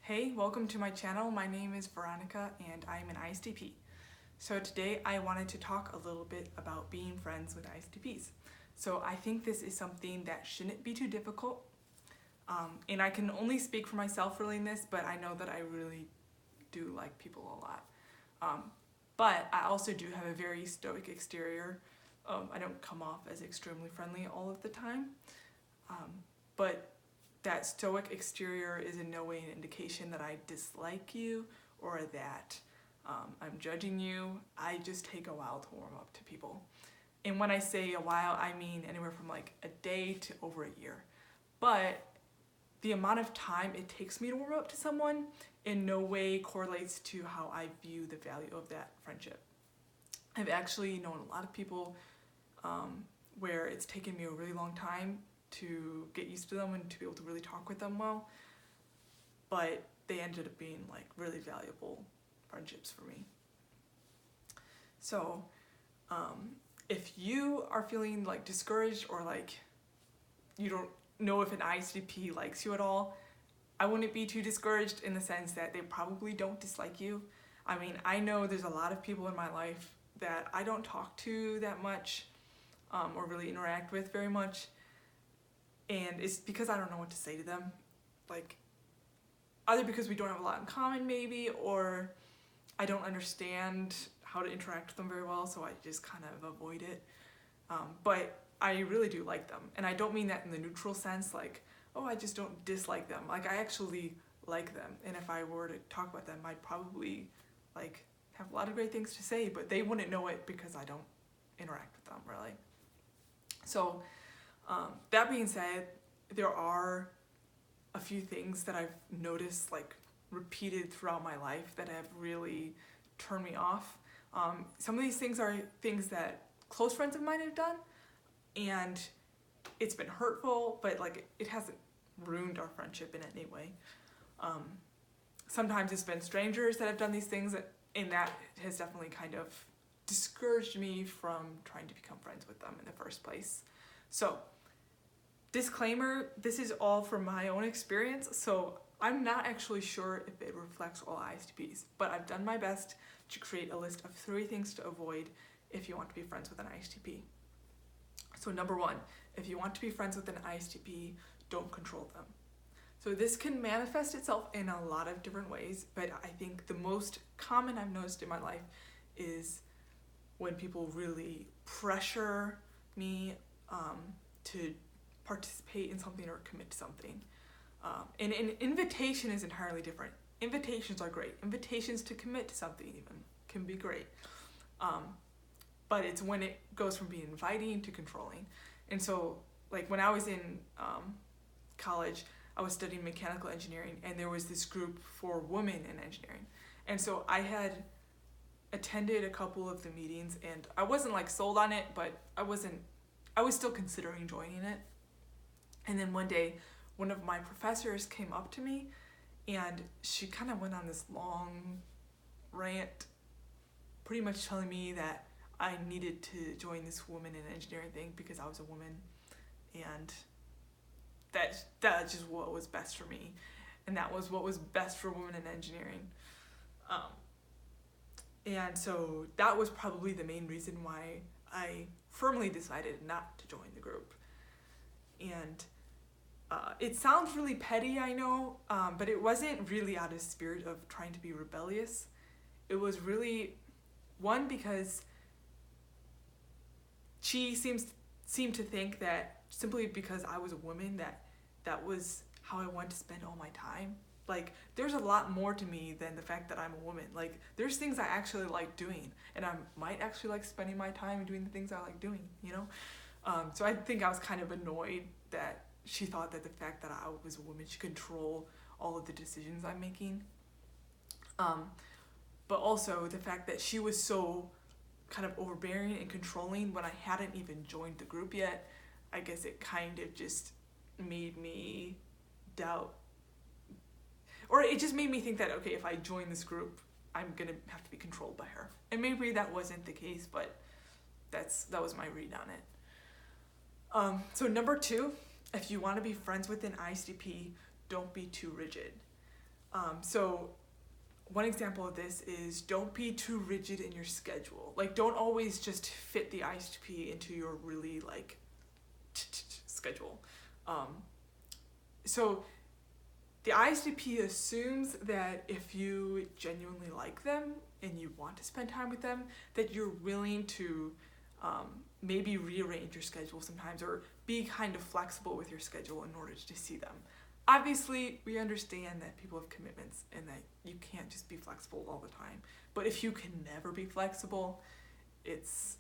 Hey, welcome to my channel. My name is Veronica and I'm an ISTP. So today I wanted to talk a little bit about being friends with ISTPs. So I think this is something that shouldn't be too difficult. And I can only speak for myself really in this, but I know that I really do like people a lot. But I also do have a very stoic exterior. I don't come off as extremely friendly all of the time. But that stoic exterior is in no way an indication that I dislike you or that I'm judging you. I just take a while to warm up to people. And when I say a while, I mean anywhere from like a day to over a year. But the amount of time it takes me to warm up to someone in no way correlates to how I view the value of that friendship. I've actually known a lot of people where it's taken me a really long time to get used to them and to be able to really talk with them well, but they ended up being like really valuable friendships for me. So if you are feeling like discouraged or like you don't know if an ISTP likes you at all, I wouldn't be too discouraged in the sense that they probably don't dislike you. I mean, I know there's a lot of people in my life that I don't talk to that much or really interact with very much. And it's because I don't know what to say to them. Like, either because we don't have a lot in common maybe, or I don't understand how to interact with them very well, so I just kind of avoid it. But I really do like them. And I don't mean that in the neutral sense, like, oh, I just don't dislike them. Like, I actually like them. And if I were to talk about them, I'd probably like have a lot of great things to say, but they wouldn't know it because I don't interact with them really. So that being said, there are a few things that I've noticed like repeated throughout my life that have really turned me off. Some of these things are things that close friends of mine have done, and it's been hurtful, but like it hasn't ruined our friendship in any way. Sometimes it's been strangers that have done these things, and that has definitely kind of discouraged me from trying to become friends with them in the first place. So, disclaimer, this is all from my own experience, so I'm not actually sure if it reflects all ISTPs, but I've done my best to create a list of 3 things to avoid if you want to be friends with an ISTP. So number 1, if you want to be friends with an ISTP, don't control them. So this can manifest itself in a lot of different ways, but I think the most common I've noticed in my life is when people really pressure me to participate in something or commit to something. And an invitation is entirely different. Invitations are great. Invitations to commit to something even can be great. But it's when it goes from being inviting to controlling. And so like when I was in college, I was studying mechanical engineering, and there was this group for women in engineering. And so I had attended a couple of the meetings, and I wasn't like sold on it, but I was still considering joining it. And then one day, one of my professors came up to me, and she kind of went on this long rant, pretty much telling me that I needed to join this woman in engineering thing because I was a woman, and that's just what was best for me, and that was what was best for women in engineering. And so that was probably the main reason why I firmly decided not to join the group. And it sounds really petty, I know, but it wasn't really out of spirit of trying to be rebellious. It was really, one, because she seemed to think that simply because I was a woman that was how I wanted to spend all my time. Like, there's a lot more to me than the fact that I'm a woman. Like, there's things I actually like doing, and I might actually like spending my time doing the things I like doing, you know? So I think I was kind of annoyed that she thought that the fact that I was a woman should control all of the decisions I'm making. But also the fact that she was so kind of overbearing and controlling when I hadn't even joined the group yet. I guess it kind of just made me doubt, or it just made me think that, okay, if I join this group, I'm gonna have to be controlled by her. And maybe that wasn't the case, but that was my read on it. So number 2, if you want to be friends with an ISTP, don't be too rigid. So one example of this is don't be too rigid in your schedule. Like, don't always just fit the ISTP into your really like schedule. So the ISTP assumes that if you genuinely like them and you want to spend time with them, that you're willing to maybe rearrange your schedule sometimes, or be kind of flexible with your schedule in order to see them. Obviously, we understand that people have commitments and that you can't just be flexible all the time. But if you can never be flexible, it's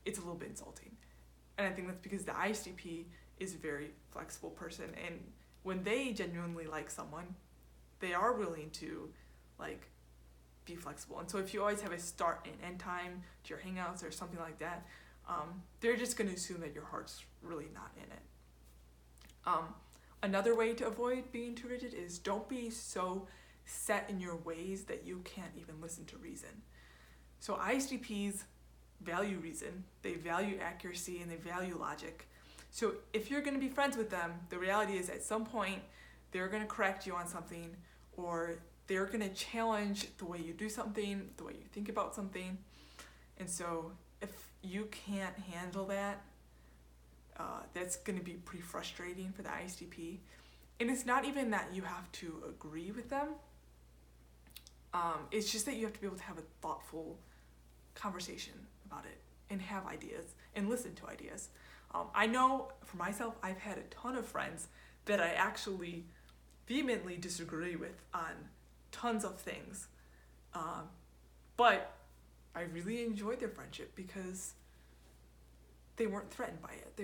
a little bit insulting. And I think that's because the ISTP is a very flexible person, and when they genuinely like someone, they are willing to like be flexible. And so if you always have a start and end time to your hangouts or something like that, they're just going to assume that your heart's really not in it. Another way to avoid being too rigid is don't be so set in your ways that you can't even listen to reason. So ISTPs value reason, they value accuracy, and they value logic. So if you're going to be friends with them, the reality is at some point they're going to correct you on something, or they're going to challenge the way you do something, the way you think about something. And so if you can't handle that, that's going to be pretty frustrating for the ISTP. And it's not even that you have to agree with them. It's just that you have to be able to have a thoughtful conversation about it and have ideas and listen to ideas. I know for myself, I've had a ton of friends that I actually vehemently disagree with on tons of things. But I really enjoyed their friendship because they weren't threatened by it.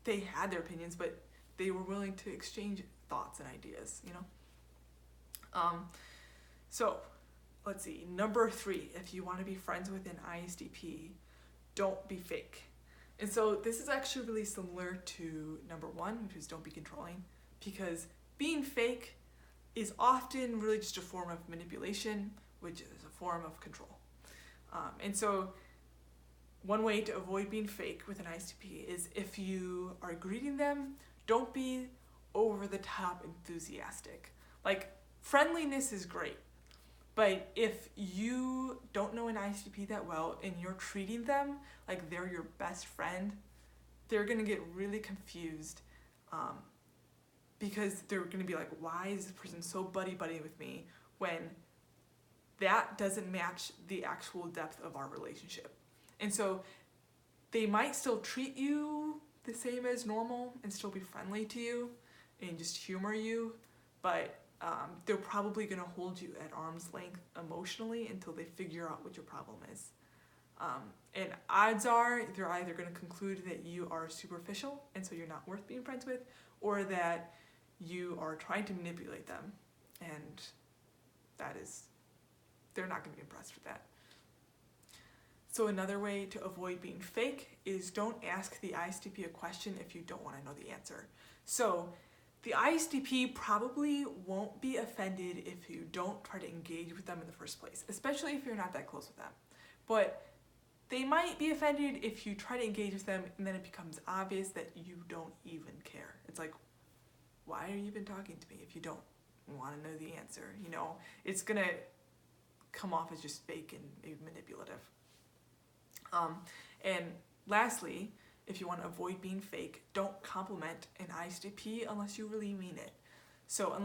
They had their opinions, but they were willing to exchange thoughts and ideas, you know? So let's see, number 3, if you want to be friends with an ISTP, don't be fake. And so this is actually really similar to number 1, which is don't be controlling, because being fake is often really just a form of manipulation, which is a form of control. And so one way to avoid being fake with an ISTP is if you are greeting them, don't be over the top enthusiastic. Like, friendliness is great, but if you don't know an ISTP that well and you're treating them like they're your best friend, they're gonna get really confused, because they're gonna be like, why is this person so buddy-buddy with me, when that doesn't match the actual depth of our relationship. And so they might still treat you the same as normal and still be friendly to you and just humor you, but they're probably going to hold you at arm's length emotionally until they figure out what your problem is. And odds are they're either going to conclude that you are superficial and so you're not worth being friends with, or that you are trying to manipulate them, and they're not going to be impressed with that. So another way to avoid being fake is don't ask the ISTP a question if you don't want to know the answer. So the ISTP probably won't be offended if you don't try to engage with them in the first place, especially if you're not that close with them. But they might be offended if you try to engage with them and then it becomes obvious that you don't even care. It's like, why are you even talking to me if you don't want to know the answer? You know, it's going to come off as just fake and maybe manipulative. And lastly, if you want to avoid being fake, don't compliment an ISTP unless you really mean it. So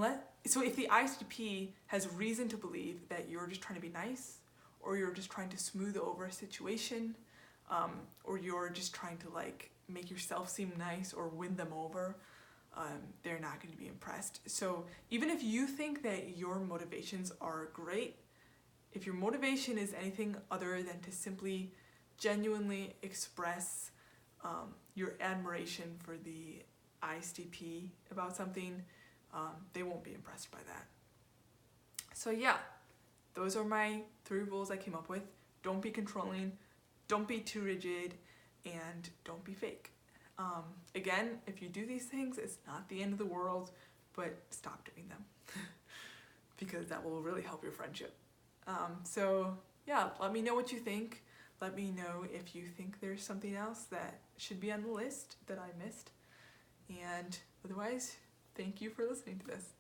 if the ISTP has reason to believe that you're just trying to be nice, or you're just trying to smooth over a situation, or you're just trying to like make yourself seem nice or win them over, they're not going to be impressed. So even if you think that your motivations are great, if your motivation is anything other than to simply genuinely express your admiration for the ISTP about something, they won't be impressed by that. So yeah, those are my 3 rules I came up with. Don't be controlling, don't be too rigid, and don't be fake. Again, if you do these things, it's not the end of the world, but stop doing them because that will really help your friendship. So yeah, let me know what you think. Let me know if you think there's something else that should be on the list that I missed. And otherwise, thank you for listening to this.